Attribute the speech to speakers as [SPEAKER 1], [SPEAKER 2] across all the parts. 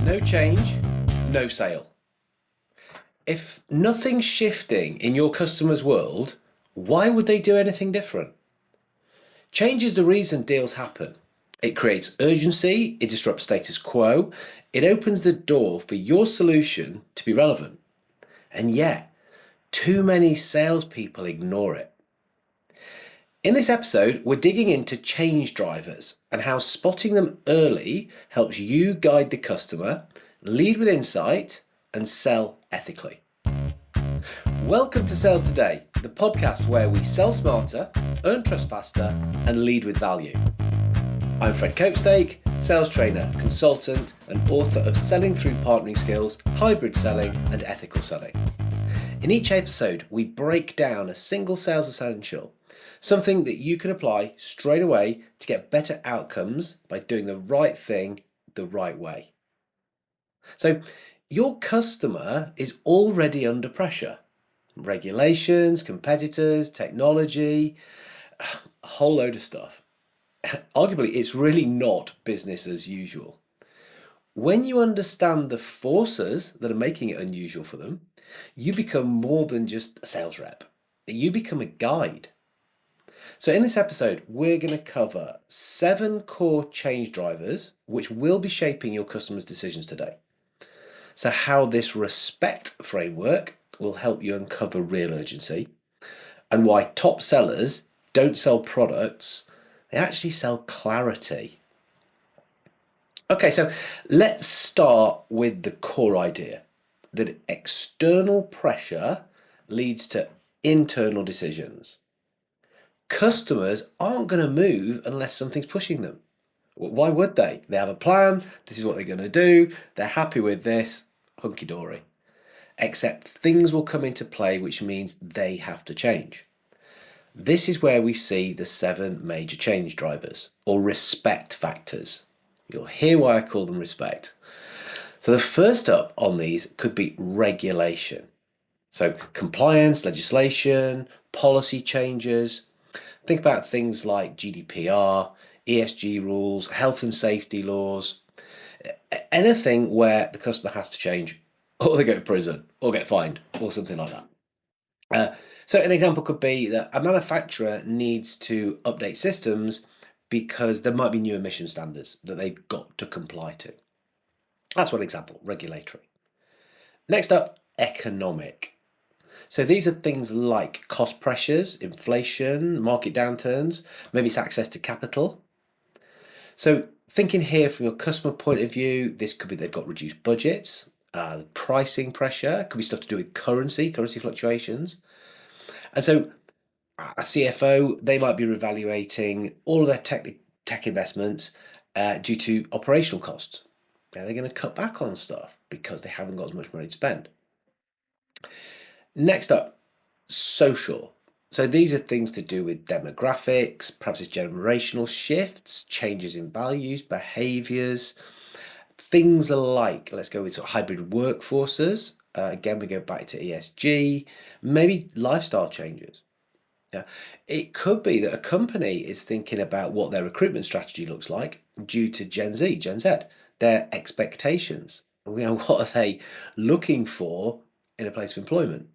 [SPEAKER 1] No change, no sale. If nothing's shifting in your customer's world, why would they do anything different? Change is the reason deals happen. It creates urgency, it disrupts status quo, it opens the door for your solution to be relevant. And yet, too many salespeople ignore it. In this episode, we're digging into change drivers and how spotting them early helps you guide the customer, lead with insight, and sell ethically. Welcome to Sales Today, the podcast where we sell smarter, earn trust faster, and lead with value. I'm Fred Copestake, sales trainer, consultant, and author of Selling Through Partnering Skills, Hybrid Selling, and Ethical Selling. In each episode, we break down a single sales essential, something that you can apply straight away to get better outcomes by doing the right thing the right way. So, your customer is already under pressure. Regulations, competitors, technology, a whole load of stuff. Arguably, it's really not business as usual. When you understand the forces that are making it unusual for them, you become more than just a sales rep. You become a guide. So in this episode, we're going to cover 7 core change drivers which will be shaping your customers' decisions today. So how this respect framework will help you uncover real urgency, and why top sellers don't sell products, they actually sell clarity. Okay, so let's start with the core idea that external pressure leads to internal decisions. Customers aren't going to move unless something's pushing them. Why would they? They have a plan, this is what they're going to do, they're happy with this, hunky-dory. Except things will come into play, which means they have to change. This is where we see the 7 major change drivers, or respect factors. You'll hear why I call them respect. So the first up on these could be regulation. So compliance, legislation, policy changes. Think about things like GDPR, ESG rules, health and safety laws, anything where the customer has to change, or they go to prison, or get fined, or something like that. So an example could be that a manufacturer needs to update systems because there might be new emission standards that they've got to comply to. That's one example, regulatory. Next up, economic. So these are things like cost pressures, inflation, market downturns, maybe it's access to capital. So thinking here from your customer point of view, this could be they've got reduced budgets, the pricing pressure, could be stuff to do with currency fluctuations. And so a CFO, they might be reevaluating all of their tech investments due to operational costs. Now they're going to cut back on stuff because they haven't got as much money to spend. Next up, social. So these are things to do with demographics, perhaps it's generational shifts, changes in values, behaviours, things like, let's go with sort of hybrid workforces. Again, we go back to ESG, maybe lifestyle changes. Yeah. It could be that a company is thinking about what their recruitment strategy looks like due to Gen Z, their expectations. What are they looking for in a place of employment?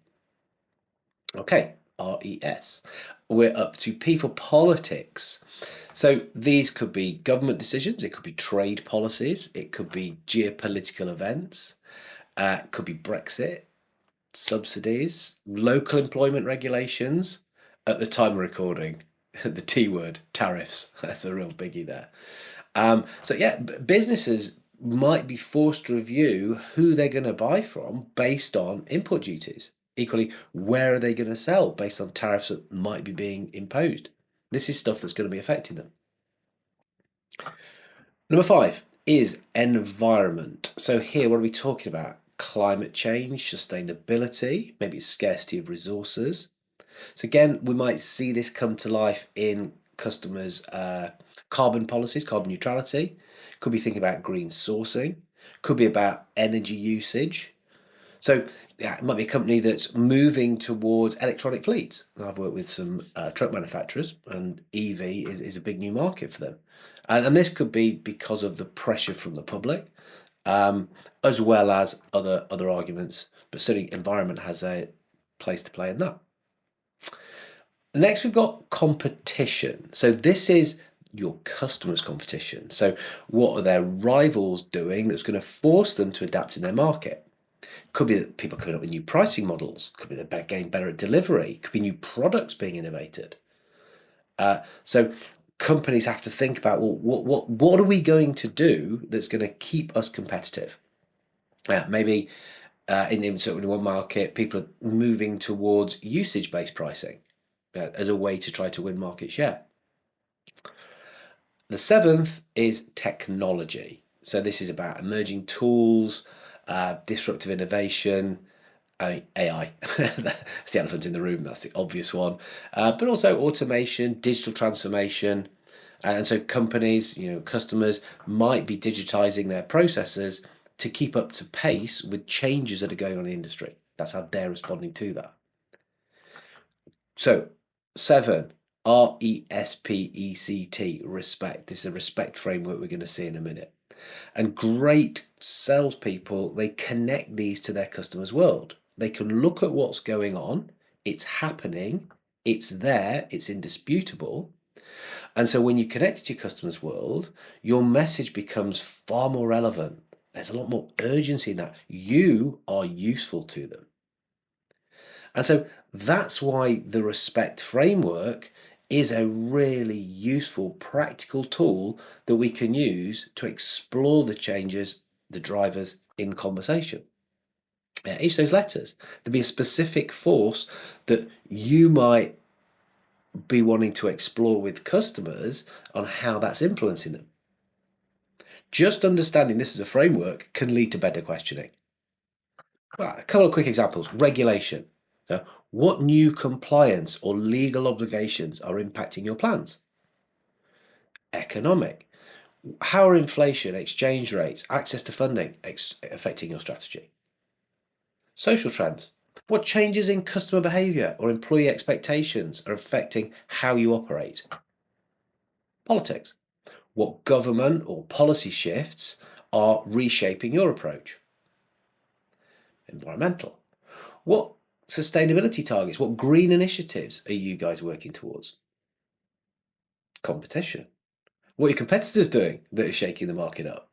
[SPEAKER 1] Okay, RES. We're up to people politics. So these could be government decisions, it could be trade policies, it could be geopolitical events, it could be Brexit, subsidies, local employment regulations. At the time of recording, the T word, tariffs. That's a real biggie there. So yeah, businesses might be forced to review who they're going to buy from based on import duties. Equally, where are they going to sell based on tariffs that might be being imposed? This is stuff that's going to be affecting them. Number 5 is environment. So here, what are we talking about? Climate change, sustainability, maybe scarcity of resources. So again, we might see this come to life in customers' carbon policies, carbon neutrality. Could be thinking about green sourcing. Could be about energy usage. So yeah, it might be a company that's moving towards electronic fleets. I've worked with some truck manufacturers, and EV is a big new market for them. And this could be because of the pressure from the public, as well as other arguments. But certainly, environment has a place to play in that. Next, we've got competition. So this is your customers' competition. So what are their rivals doing that's going to force them to adapt in their market? Could be that people coming up with new pricing models. Could be that they're getting better at delivery. Could be new products being innovated. So companies have to think about, well, what are we going to do that's going to keep us competitive? Maybe in certainly one market, people are moving towards usage-based pricing as a way to try to win market share. The seventh is technology. So this is about emerging tools, disruptive innovation, AI. That's the elephant in the room. That's the obvious one. But also automation, digital transformation. And so companies, customers might be digitizing their processes to keep up to pace with changes that are going on in the industry. That's how they're responding to that. So, seven, RESPECT, respect. This is a respect framework we're going to see in a minute. And great salespeople, they connect these to their customers' world. They can look at what's going on, it's happening, it's there, it's indisputable. And so when you connect to your customer's world, your message becomes far more relevant. There's a lot more urgency in that. You are useful to them. And so that's why the respect framework is a really useful, practical tool that we can use to explore the changes, the drivers in conversation. Each of those letters, there'll be a specific force that you might be wanting to explore with customers on how that's influencing them. Just understanding this as a framework can lead to better questioning. Well, a couple of quick examples. Regulation. So, what new compliance or legal obligations are impacting your plans? Economic. How are inflation, exchange rates, access to funding affecting your strategy? Social trends. What changes in customer behaviour or employee expectations are affecting how you operate? Politics. What government or policy shifts are reshaping your approach? Environmental. What sustainability targets, what green initiatives are you guys working towards? Competition. What are your competitors doing that is shaking the market up?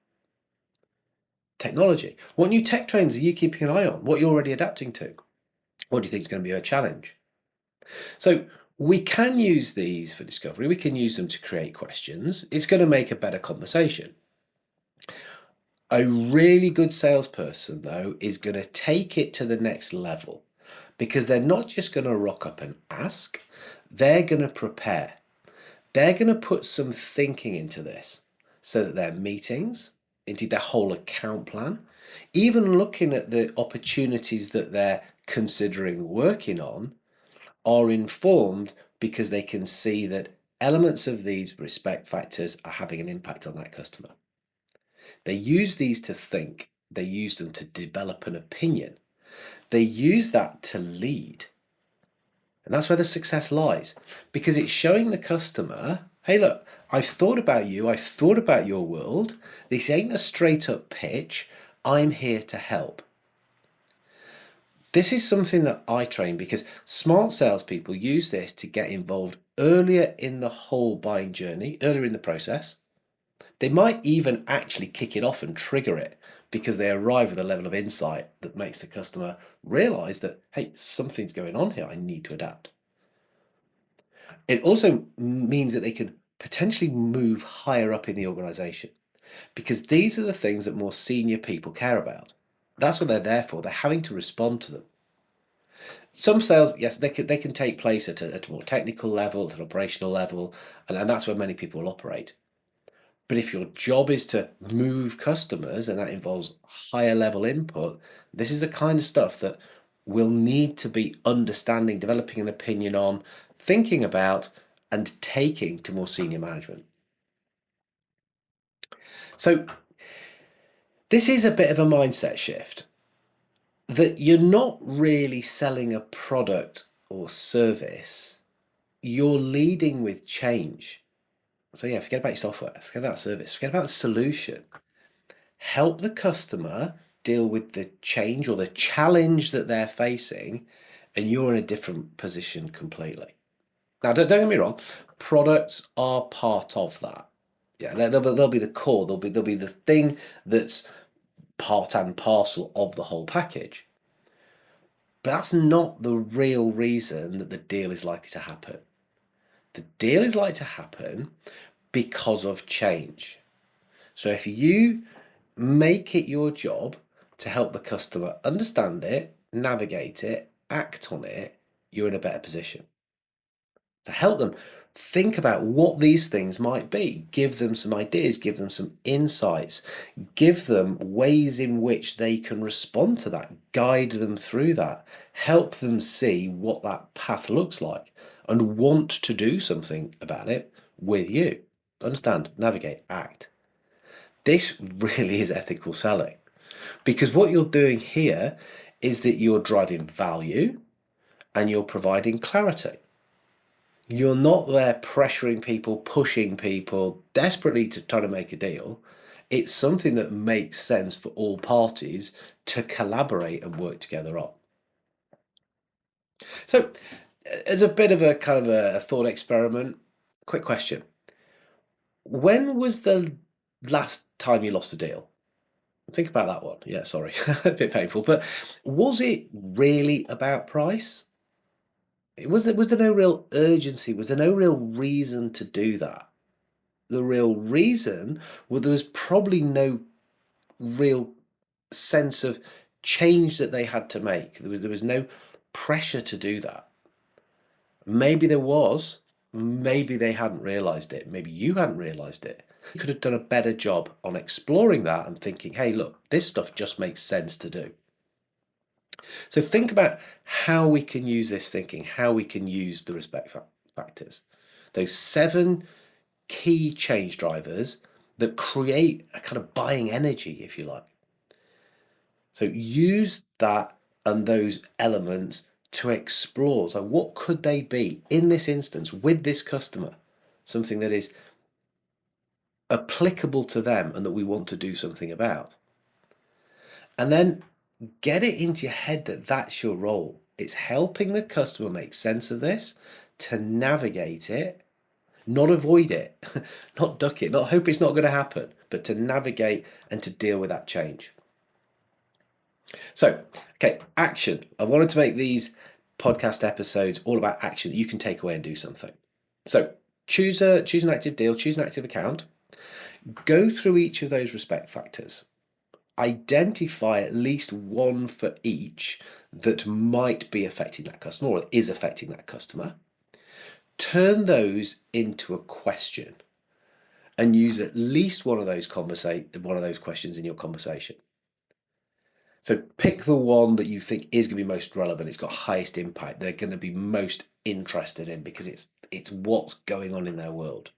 [SPEAKER 1] Technology. What new tech trends are you keeping an eye on? What you're already adapting to? What do you think is going to be a challenge? So we can use these for discovery. We can use them to create questions. It's going to make a better conversation. A really good salesperson, though, is going to take it to the next level because they're not just going to rock up and ask, they're going to prepare. They're going to put some thinking into this so that their meetings, indeed their whole account plan, even looking at the opportunities that they're considering working on, are informed because they can see that elements of these respect factors are having an impact on that customer. They use these to think, they use them to develop an opinion, they use that to lead. And that's where the success lies because it's showing the customer, hey, look, I've thought about you, I've thought about your world. This ain't a straight up pitch. I'm here to help. This is something that I train because smart salespeople use this to get involved earlier in the whole buying journey, earlier in the process. They might even actually kick it off and trigger it because they arrive at a level of insight that makes the customer realize that, hey, something's going on here. I need to adapt. It also means that they can potentially move higher up in the organization because these are the things that more senior people care about. That's what they're there for. They're having to respond to them. Some sales, yes, they can take place at a more technical level, at an operational level, and that's where many people will operate. But if your job is to move customers and that involves higher level input, this is the kind of stuff that will need to be understanding, developing an opinion on, thinking about, and taking to more senior management. So, this is a bit of a mindset shift that you're not really selling a product or service, you're leading with change. So, yeah, forget about your software, forget about service, forget about the solution. help the customer deal with the change or the challenge that they're facing, and you're in a different position completely. Now, don't get me wrong, products are part of that. Yeah, they'll be the core, they'll be the thing that's part and parcel of the whole package. But that's not the real reason that the deal is likely to happen. The deal is likely to happen because of change. So if you make it your job to help the customer understand it, navigate it, act on it, you're in a better position. To help them think about what these things might be, give them some ideas, give them some insights, give them ways in which they can respond to that, guide them through that, help them see what that path looks like and want to do something about it with you. Understand, navigate, act. This really is ethical selling, because what you're doing here is that you're driving value and you're providing clarity. You're not there pressuring people, pushing people desperately to try to make a deal. It's something that makes sense for all parties to collaborate and work together on. So, as a bit of a kind of a thought experiment, quick question. When was the last time you lost a deal? Think about that one. Yeah, sorry, a bit painful, but was it really about price? Was there no real urgency? Was there no real reason to do that? The real reason, well, there was probably no real sense of change that they had to make. There was no pressure to do that. Maybe there was, maybe they hadn't realized it, maybe you hadn't realized it. You could have done a better job on exploring that and thinking, hey, look, this stuff just makes sense to do. So think about how we can use this thinking, how we can use the respect factors. Those 7 key change drivers that create a kind of buying energy, if you like. So use that and those elements to explore. So what could they be in this instance with this customer? Something that is applicable to them and that we want to do something about. And then get it into your head that that's your role. It's helping the customer make sense of this, to navigate it, not avoid it, not duck it, not hope it's not going to happen, but to navigate and to deal with that change. So, okay, action. I wanted to make these podcast episodes all about action that you can take away and do something. So, choose an active deal, choose an active account, go through each of those respect factors. Identify at least one for each that might be affecting that customer or is affecting that customer. Turn those into a question and use at least one of those questions in your conversation. So pick the one that you think is going to be most relevant. It's got highest impact. They're going to be most interested in because it's what's going on in their world.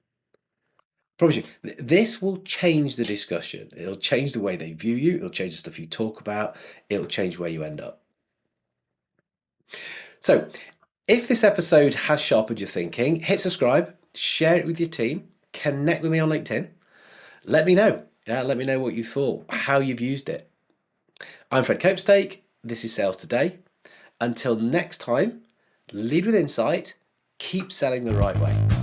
[SPEAKER 1] I promise you, this will change the discussion. It'll change the way they view you. It'll change the stuff you talk about. It'll change where you end up. So if this episode has sharpened your thinking, hit subscribe, share it with your team, connect with me on LinkedIn. Let me know. Yeah, let me know what you thought, how you've used it. I'm Fred Copestake. This is Sales Today. Until next time, lead with insight, keep selling the right way.